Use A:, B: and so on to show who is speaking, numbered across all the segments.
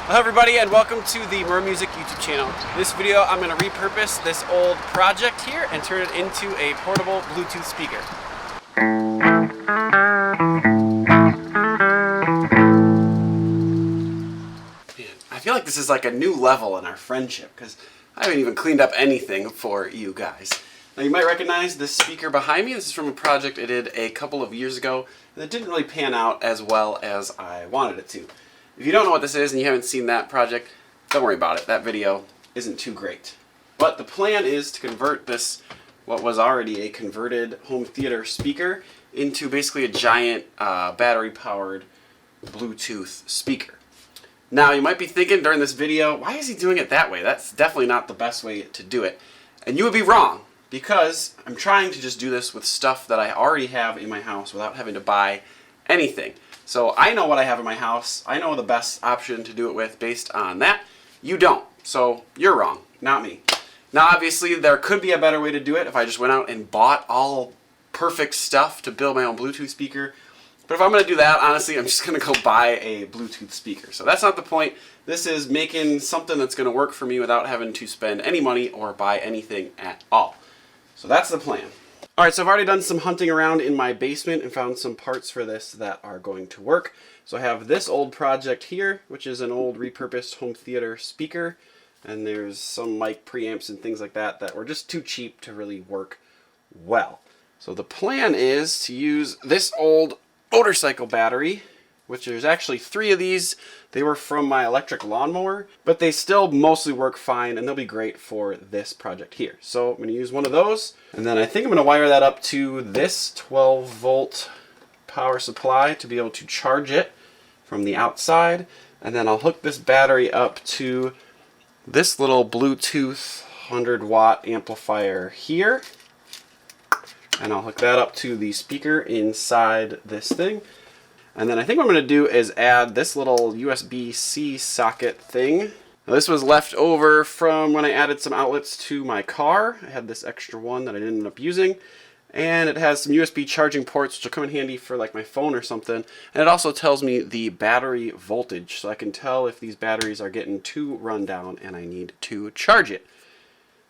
A: Hello everybody and welcome to the Mer Music YouTube channel. In this video I'm going to repurpose this old project here and turn it into a portable Bluetooth speaker. Man, I feel like this is like a new level in our friendship because I haven't even cleaned up anything for you guys. Now you might recognize this speaker behind me. This is from a project I did a couple of years ago and it didn't really pan out as well as I wanted it to. If you don't know what this is and you haven't seen that project, don't worry about it. That video isn't too great. But the plan is to convert this, what was already a converted home theater speaker, into basically a giant battery-powered Bluetooth speaker. Now, you might be thinking during this video, why is he doing it that way? That's definitely not the best way to do it. And you would be wrong, because I'm trying to just do this with stuff that I already have in my house without having to buy anything. So I know what I have in my house. I know the best option to do it with based on that. You don't. So you're wrong, not me. Now obviously there could be a better way to do it if I just went out and bought all perfect stuff to build my own Bluetooth speaker. But if I'm going to do that, honestly, I'm just going to go buy a Bluetooth speaker. So that's not the point. This is making something that's going to work for me without having to spend any money or buy anything at all. So that's the plan. Alright, so I've already done some hunting around in my basement and found some parts for this that are going to work. So I have this old project here, which is an old repurposed home theater speaker. And there's some mic preamps and things like that that were just too cheap to really work well. So the plan is to use this old motorcycle battery, which there's actually 3 of these. They were from my electric lawnmower, but they still mostly work fine and they'll be great for this project here. So I'm going to use one of those, and then I think I'm going to wire that up to this 12-volt power supply to be able to charge it from the outside, and then I'll hook this battery up to this little Bluetooth 100-watt amplifier here, and I'll hook that up to the speaker inside this thing. And then I think what I'm going to do is add this little USB-C socket thing. Now this was left over from when I added some outlets to my car. I had this extra one that I didn't end up using. And it has some USB charging ports, which will come in handy for like my phone or something. And it also tells me the battery voltage, so I can tell if these batteries are getting too run down and I need to charge it.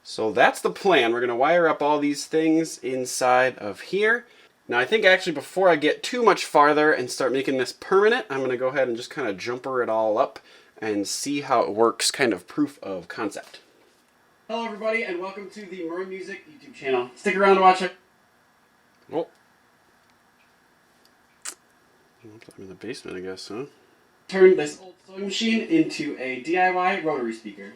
A: So that's the plan. We're going to wire up all these things inside of here. Now I think actually before I get too much farther and start making this permanent, I'm going to go ahead and just kind of jumper it all up and see how it works, kind of proof of concept. Hello everybody and welcome to the Mer Music YouTube channel. Stick around to watch it. Oh. I'm in the basement, I guess, huh? Turn this old sewing machine into a DIY rotary speaker.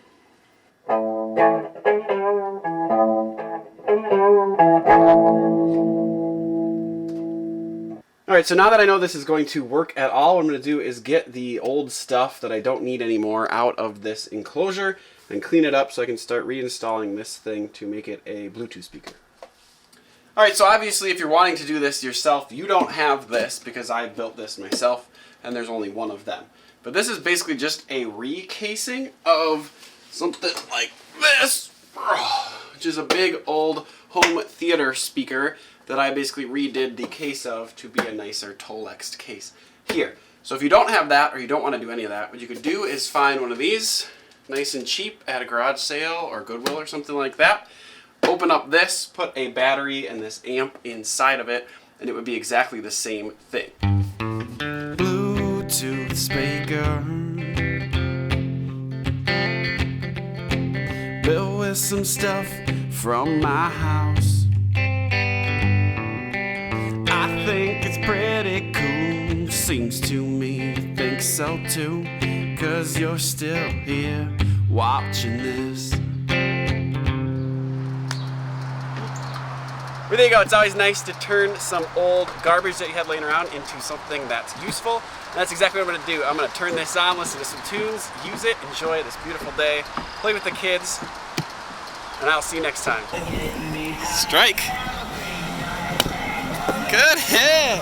A: Alright, so now that I know this is going to work at all, what I'm going to do is get the old stuff that I don't need anymore out of this enclosure and clean it up so I can start reinstalling this thing to make it a Bluetooth speaker. Alright, so obviously if you're wanting to do this yourself, you don't have this because I built this myself and there's only one of them. But this is basically just a recasing of something like this, which is a big old home theater speaker that I basically redid the case of to be a nicer Tolexed case here. So if you don't have that or you don't want to do any of that, what you could do is find one of these, nice and cheap at a garage sale or Goodwill or something like that. Open up this, put a battery and this amp inside of it, and it would be exactly the same thing. Bluetooth speaker, built with some stuff from my house. I think it's pretty cool, seems to me you think so too, 'cause you're still here watching this. Well, there you go. It's always nice to turn some old garbage that you had laying around into something that's useful. And that's exactly what I'm going to do. I'm going to turn this on, listen to some tunes, use it, enjoy this beautiful day, play with the kids, and I'll see you next time. Strike. Good hit.